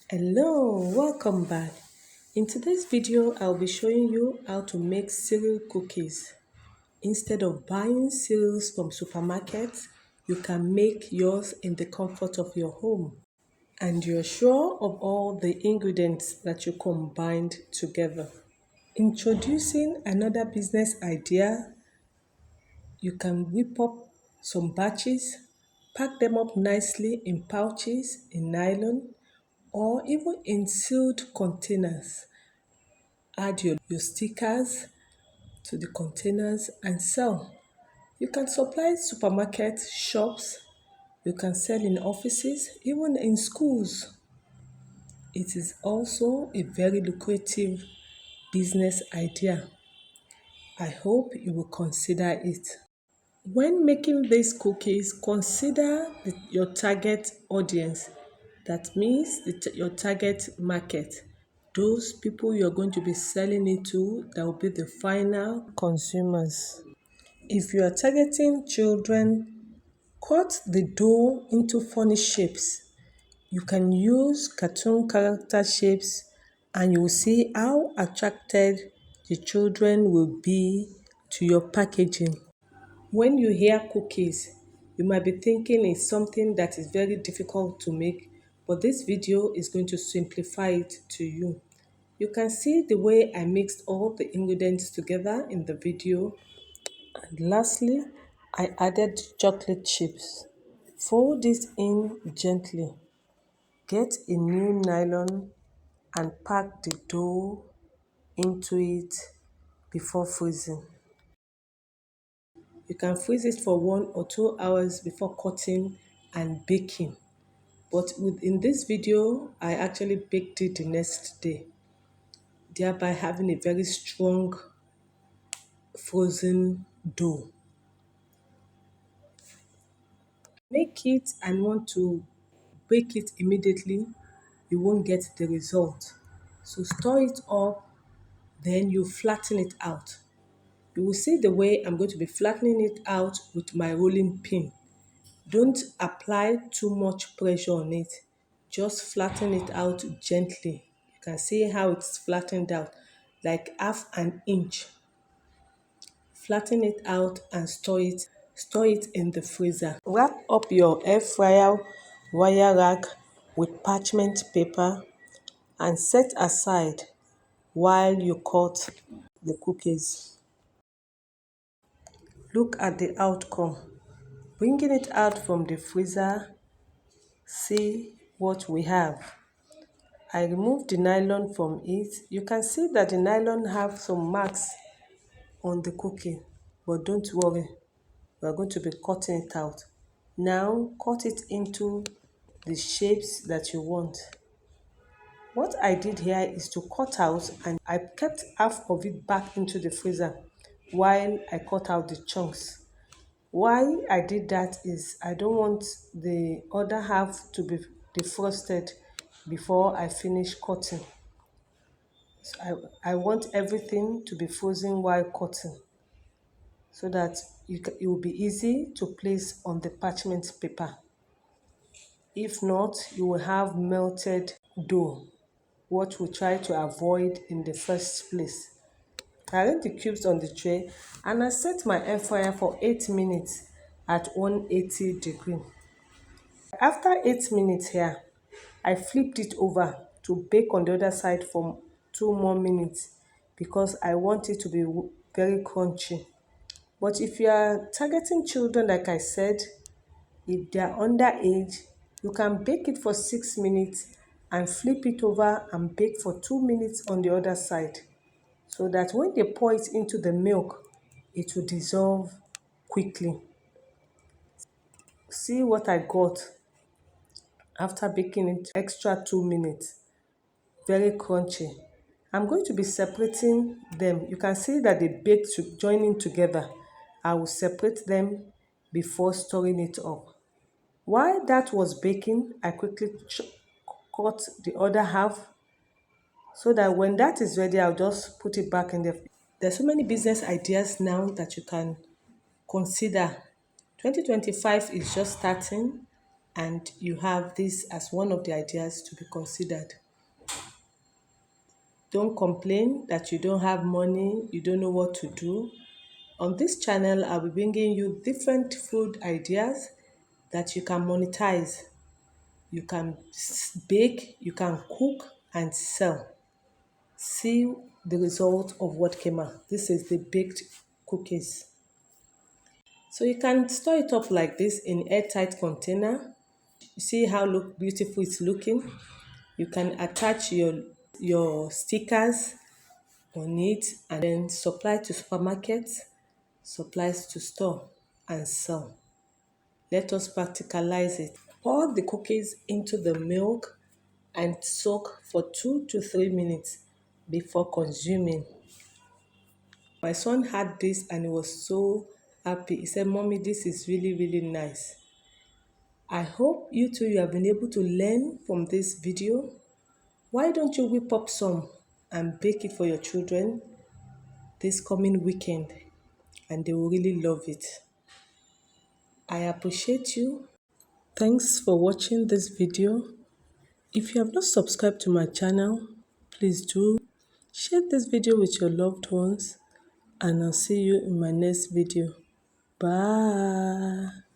Hello, welcome back. In today's video, I'll be showing you how to make cereal cookies. Instead of buying cereals from supermarkets, you can make yours in the comfort of your home. And you're sure of all the ingredients that you combined together. Introducing another business idea, you can whip up some batches, pack them up nicely in pouches, in nylon, or even in sealed containers. Add your stickers to the containers and sell. You can supply supermarkets, shops, you can sell in offices, even in schools. It is also a very lucrative business idea. I hope you will consider it. When making these cookies, consider your target audience. That means your target market. Those people you're going to be selling it to, that will be the final consumers. If you are targeting children, cut the dough into funny shapes. You can use cartoon character shapes and you will see how attracted the children will be to your packaging. When you hear cookies, you might be thinking it's something that is very difficult to make, but this video is going to simplify it to you. You can see the way I mixed all the ingredients together in the video. And lastly, I added chocolate chips. Fold this in gently. Get a new nylon and pack the dough into it before freezing. You can freeze it for 1 or 2 hours before cutting and baking. But in this video, I actually baked it the next day, thereby having a very strong frozen dough. Make it and want to bake it immediately, you won't get the result. So store it up, then you flatten it out. You will see the way I'm going to be flattening it out with my rolling pin. Don't apply too much pressure on it. Just flatten it out gently. You can see how it's flattened out, like half an inch. Flatten it out and store it. Store it in the freezer. Wrap up your air fryer wire rack with parchment paper and set aside while you cut the cookies. Look at the outcome. Bringing it out from the freezer, see what we have. I removed the nylon from it. You can see that the nylon have some marks on the cookie, but don't worry, we are going to be cutting it out. Now cut it into the shapes that you want. What I did here is to cut out and I kept half of it back into the freezer while I cut out the chunks. Why I did that is I don't want the other half to be defrosted before I finish cutting. So I want everything to be frozen while cutting so that it will be easy to place on the parchment paper. If not, you will have melted dough, what we try to avoid in the first place. I arrange the cubes on the tray and I set my air fryer for 8 minutes at 180 degree. After 8 minutes here, I flipped it over to bake on the other side for 2 more minutes because I want it to be very crunchy. But if you are targeting children, like I said, if they are underage, you can bake it for 6 minutes and flip it over and bake for 2 minutes on the other side so that when they pour it into the milk, it will dissolve quickly. See what I got after baking it extra 2 minutes. Very crunchy. I'm going to be separating them. You can see that they baked joining together. I will separate them before storing it up. While that was baking, I quickly cut the other half so that when that is ready, I'll just put it back in the. There's so many business ideas now that you can consider. 2025 is just starting and you have this as one of the ideas to be considered. Don't complain that you don't have money, you don't know what to do. On this channel, I'll be bringing you different food ideas that you can monetize. You can bake, you can cook and sell. See the result of what came out. This is the baked cookies. So you can store it up like this in airtight container. You see how beautiful it's looking. You can attach your stickers on it and then supply to supermarkets, supplies to store and sell. Let us practicalize it. Pour the cookies into the milk and soak for 2 to 3 minutes before consuming. My son had this and he was so happy. He said, "Mommy, this is really, really nice." I hope you have been able to learn from this video. Why don't you whip up some and bake it for your children this coming weekend, and they will really love it. I appreciate you. Thanks for watching this video. If you have not subscribed to my channel, please do. Share this video with your loved ones, and I'll see you in my next video. Bye.